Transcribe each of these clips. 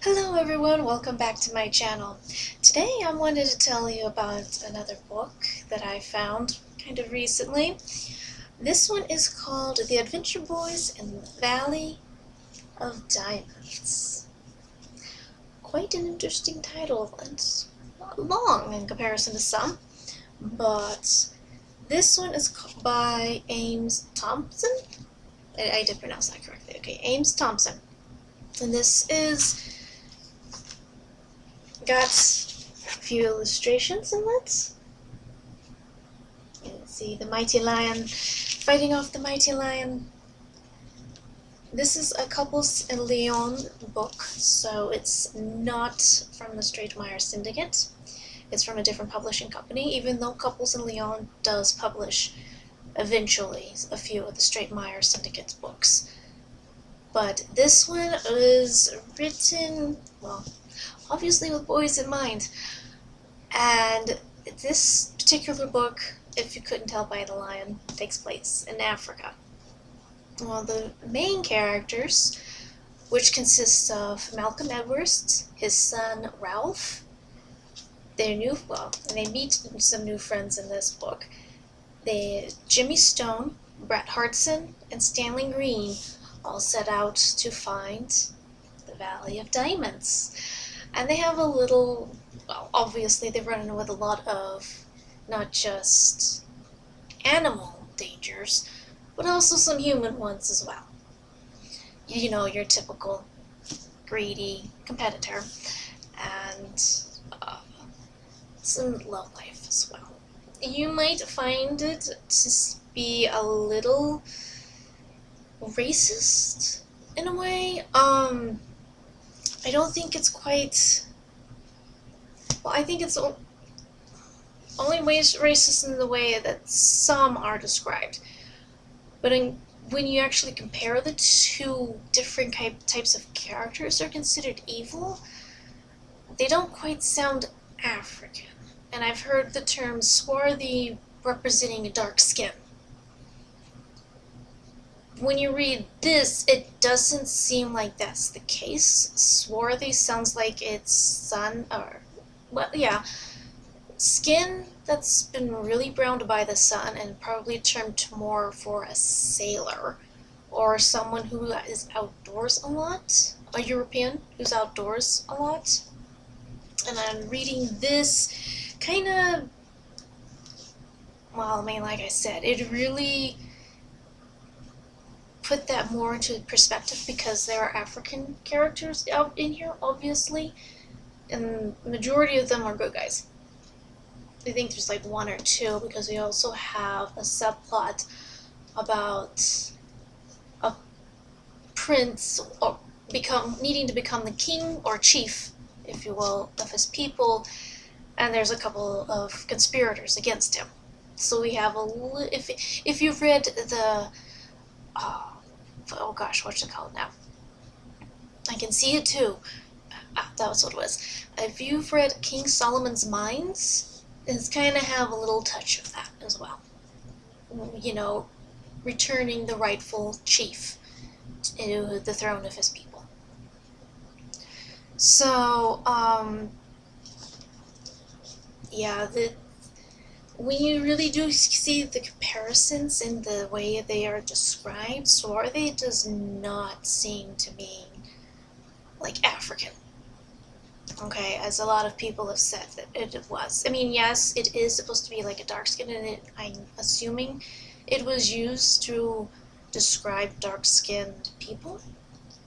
Hello everyone, welcome back to my channel. Today I wanted to tell you about another book that I found kind of recently. This one is called The Adventure Boys in the Valley of Diamonds. Quite an interesting title, and not long in comparison to some, but this one is by Ames Thompson. I did pronounce that correctly. Okay, Ames Thompson. And this is got a few illustrations in it. You can see the mighty lion fighting off the mighty lion. This is a Couples in Lyon book, so it's not from the Stratemeyer Syndicate. It's from a different publishing company, even though Couples in Lyon does publish eventually a few of the Stratemeyer Syndicate's books. But this one is written, well, obviously with boys in mind. And this particular book, if you couldn't tell by the lion, takes place in Africa. Well, the main characters, which consists of Malcolm Edwards, his son Ralph, they meet some new friends in this book. Jimmy Stone, Bret Hartson, and Stanley Green all set out to find the Valley of Diamonds. And they have a little, well, obviously they run with a lot of not just animal dangers, but also some human ones as well. You know, your typical greedy competitor, and some love life as well. You might find it to be a little racist in a way. I don't think it's quite. Well, I think it's only racist in the way that some are described. But when you actually compare the two different types of characters that are considered evil, they don't quite sound African. And I've heard the term swarthy representing a dark skin. When you read this, it doesn't seem like that's the case. Swarthy sounds like it's skin that's been really browned by the sun and probably termed more for a sailor or someone who is outdoors a lot, a European who's outdoors a lot. And I'm reading this kind of, well, I mean, like I said, it really put that more into perspective because there are African characters out in here, obviously, and the majority of them are good guys. I think there's like one or two because we also have a subplot about a prince or needing to become the king or chief, if you will, of his people, and there's a couple of conspirators against him. So we have if you've read the oh gosh, what's it called now? I can see it too. That was what it was. If you've read King Solomon's Mines, it's kind of have a little touch of that as well. You know, returning the rightful chief to the throne of his people. So, yeah, when you really do see the comparisons in the way they are described, swarthy does not seem to me like African. Okay, as a lot of people have said that it was. I mean, yes, it is supposed to be like a dark skin, and I'm assuming it was used to describe dark-skinned people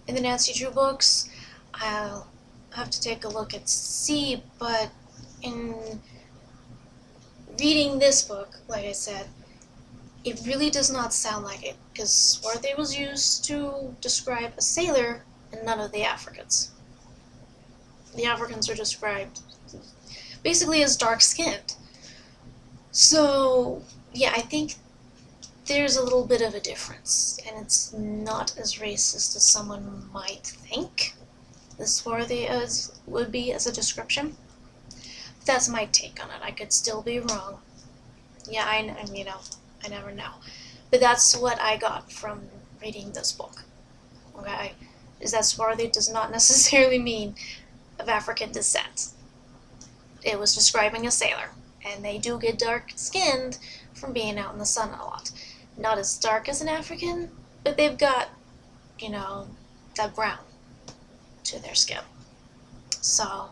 in the Nancy Drew books. I'll have to take a look and see, but in reading this book, like I said, it really does not sound like it, because swarthy was used to describe a sailor and none of the Africans. The Africans are described basically as dark-skinned. So, yeah, I think there's a little bit of a difference, and it's not as racist as someone might think the swarthy would be as a description. But that's my take on it. I could still be wrong. Yeah, I never know. But that's what I got from reading this book. Okay? is that swarthy does not necessarily mean of African descent. It was describing a sailor, and they do get dark-skinned from being out in the sun a lot. Not as dark as an African, but they've got, that brown to their skin. So,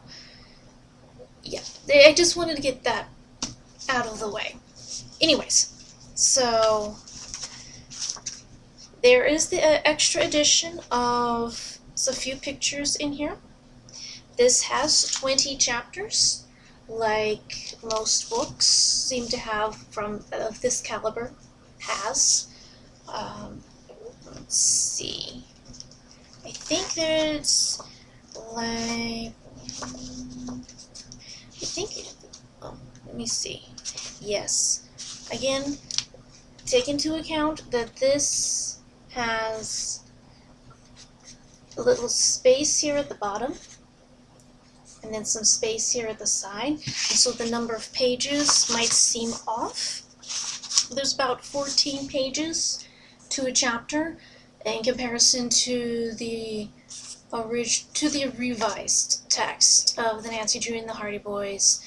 yeah, I just wanted to get that out of the way. Anyways, so there is the extra edition of a few pictures in here. This has 20 chapters, like most books seem to have from of this caliber has. Let's see. I think there's like let me see. Yes. Again, take into account that this has a little space here at the bottom, and then some space here at the side, and so the number of pages might seem off. There's about 14 pages to a chapter in comparison to the revised text of the Nancy Drew and the Hardy Boys.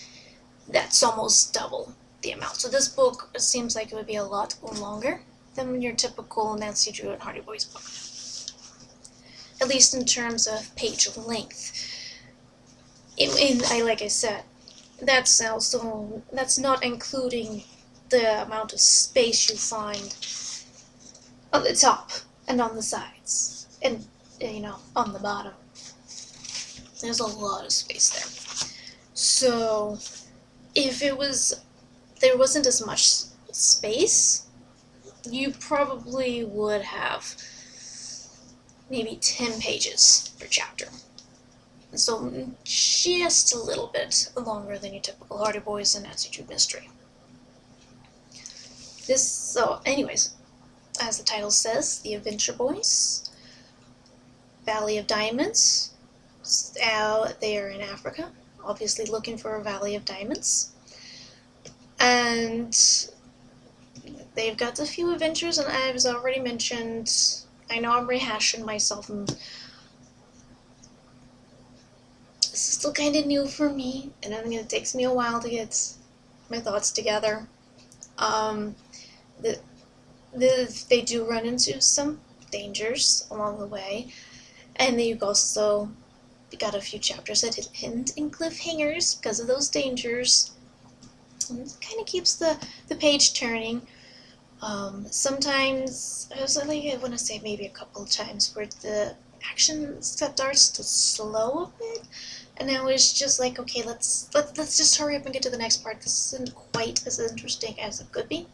That's almost double the amount. So this book seems like it would be a lot longer than your typical Nancy Drew and Hardy Boys book, at least in terms of page length. Like I said, that's not including the amount of space you find on the top and on the sides and on the bottom. There's a lot of space there. So if there wasn't as much space, you probably would have maybe 10 pages per chapter. So just a little bit longer than your typical Hardy Boys and Nancy Drew mystery. Anyways, as the title says, The Adventure Boys, Valley of Diamonds. They are in Africa, obviously looking for a Valley of Diamonds. And they've got a few adventures, and I've already mentioned, I know I'm rehashing myself, and this is still kind of new for me, and I think it takes me a while to get my thoughts together. They do run into some dangers along the way, and then you've also got a few chapters that end in cliffhangers because of those dangers. And it kind of keeps the page turning. Sometimes, I want to say maybe a couple of times where the action starts to slow a bit, and I was just like, okay, let's just hurry up and get to the next part. This isn't quite as interesting as it could be.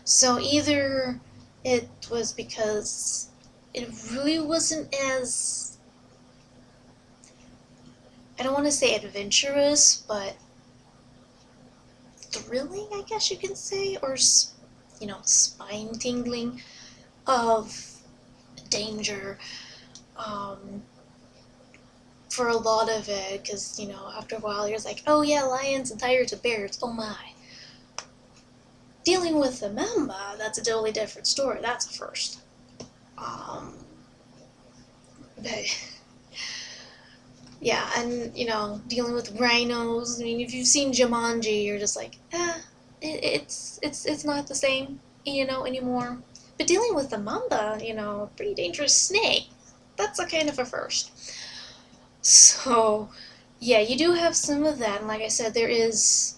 So either it was because it really wasn't as, I don't want to say adventurous, but thrilling, I guess you can say, or spine-tingling of danger for a lot of it, because, after a while you're like, oh yeah, lions and tigers and bears, oh my. Dealing with the mamba, that's a totally different story, that's a first. Yeah, and, dealing with rhinos, I mean, if you've seen Jumanji, you're just like, it's not the same, anymore. But dealing with the mamba, a pretty dangerous snake, that's a kind of a first. So, yeah, you do have some of that, and like I said, there is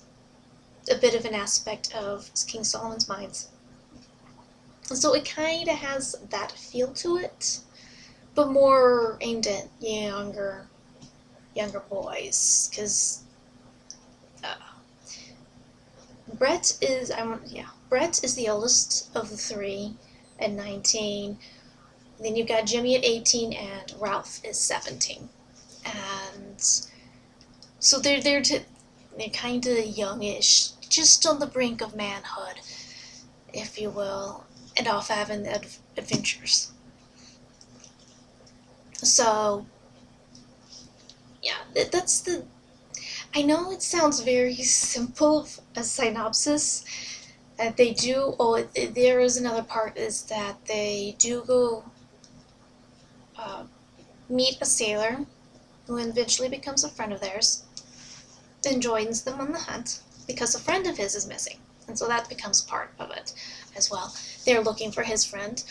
a bit of an aspect of King Solomon's Mines. So it kind of has that feel to it, but more aimed at younger boys, because Brett is the oldest of the three at 19. Then you've got Jimmy at 18 and Ralph is 17. And so they're kind of youngish, just on the brink of manhood, if you will, and off having adventures. So yeah, that's I know it sounds very simple as synopsis. There is another part, is that they do go meet a sailor who eventually becomes a friend of theirs and joins them on the hunt because a friend of his is missing. And so that becomes part of it as well. They're looking for his friend.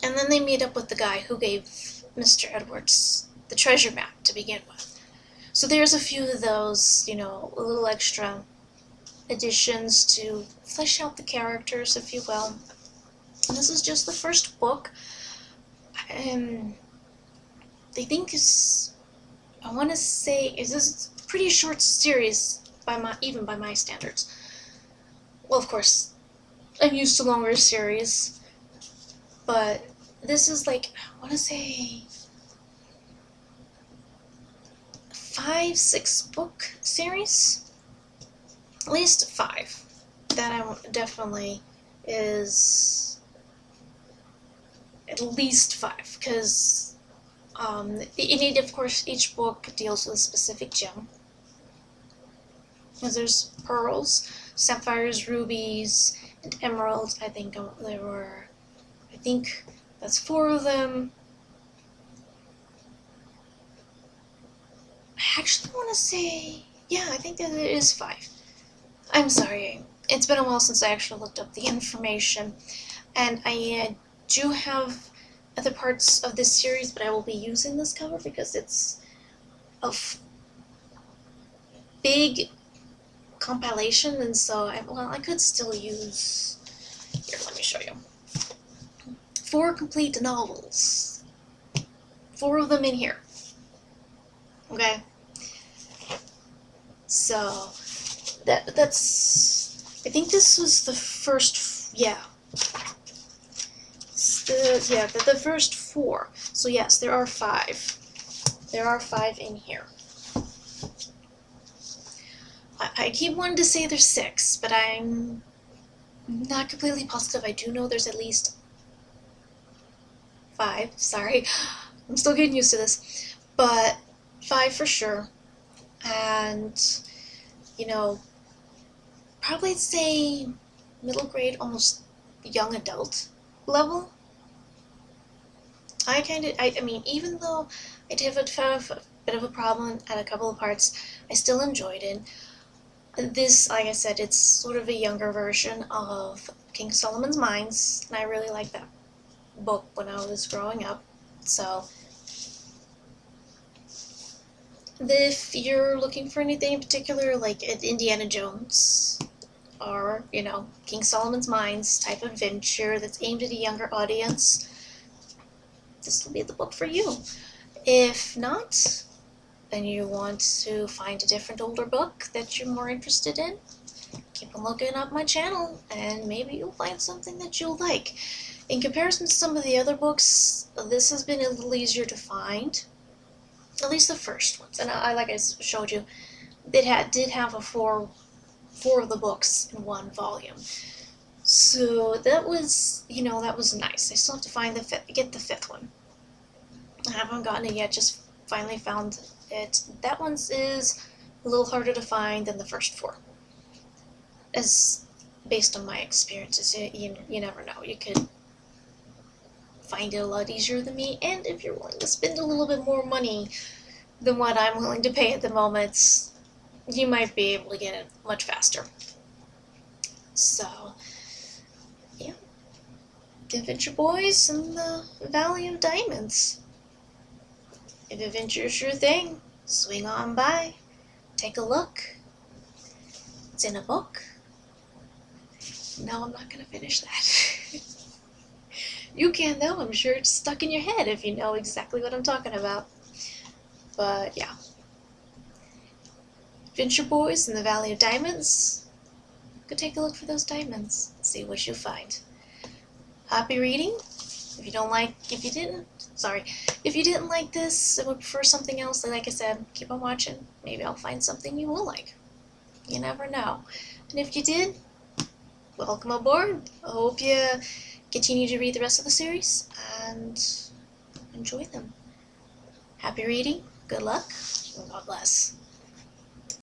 And then they meet up with the guy who gave Mr. Edwards the treasure map to begin with. So there's a few of those, a little extra additions to flesh out the characters, if you will. And this is just the first book. I think I want to say, this is a pretty short series, even by my standards. Well, of course, I'm used to longer series, but this is I want to say 5-6 book series, at least 5. That definitely is at least 5, because of course, each book deals with a specific gem. Because there's pearls, sapphires, rubies, and emeralds. I think that's 4 of them. I actually want to say, I think that it is 5. I'm sorry, it's been a while since I actually looked up the information, and I do have other parts of this series, but I will be using this cover because it's a big compilation, and so I could still use, here, let me show you, 4 complete novels, 4 of them in here, okay, so that's, I think this was the first, the first 4, so yes, there are 5 in here. I keep wanting to say there's 6, but I'm not completely positive. I do know there's at least 5. Sorry, I'm still getting used to this. But 5 for sure. And, probably say middle grade, almost young adult level. I mean, even though I did have a bit of a problem at a couple of parts, I still enjoyed it. This, like I said, it's sort of a younger version of King Solomon's Mines, and I really liked that book when I was growing up. So, if you're looking for anything in particular, like Indiana Jones, or, King Solomon's Mines type adventure that's aimed at a younger audience, this will be the book for you. If not, and you want to find a different older book that you're more interested in, keep on looking up my channel, and maybe you'll find something that you'll like. In comparison to some of the other books, this has been a little easier to find, at least the first ones. And I like I showed you, it did have a four of the books in one volume. So that was, that was nice. I still have to get the 5th one. I haven't gotten it yet, just finally found it. That one is a little harder to find than the first 4. As based on my experiences, you never know. You could find it a lot easier than me, and if you're willing to spend a little bit more money than what I'm willing to pay at the moment, you might be able to get it much faster. So, yeah. The Adventure Boys and the Valley of Diamonds. If adventure is your thing, swing on by, take a look. It's in a book. No, I'm not going to finish that. You can, though. I'm sure it's stuck in your head if you know exactly what I'm talking about. But, yeah. Adventure Boys in the Valley of Diamonds. Go take a look for those diamonds. See what you find. Happy reading. If you didn't like this and would prefer something else, like I said, keep on watching. Maybe I'll find something you will like. You never know. And if you did, welcome aboard. I hope you continue to read the rest of the series and enjoy them. Happy reading, good luck, and God bless.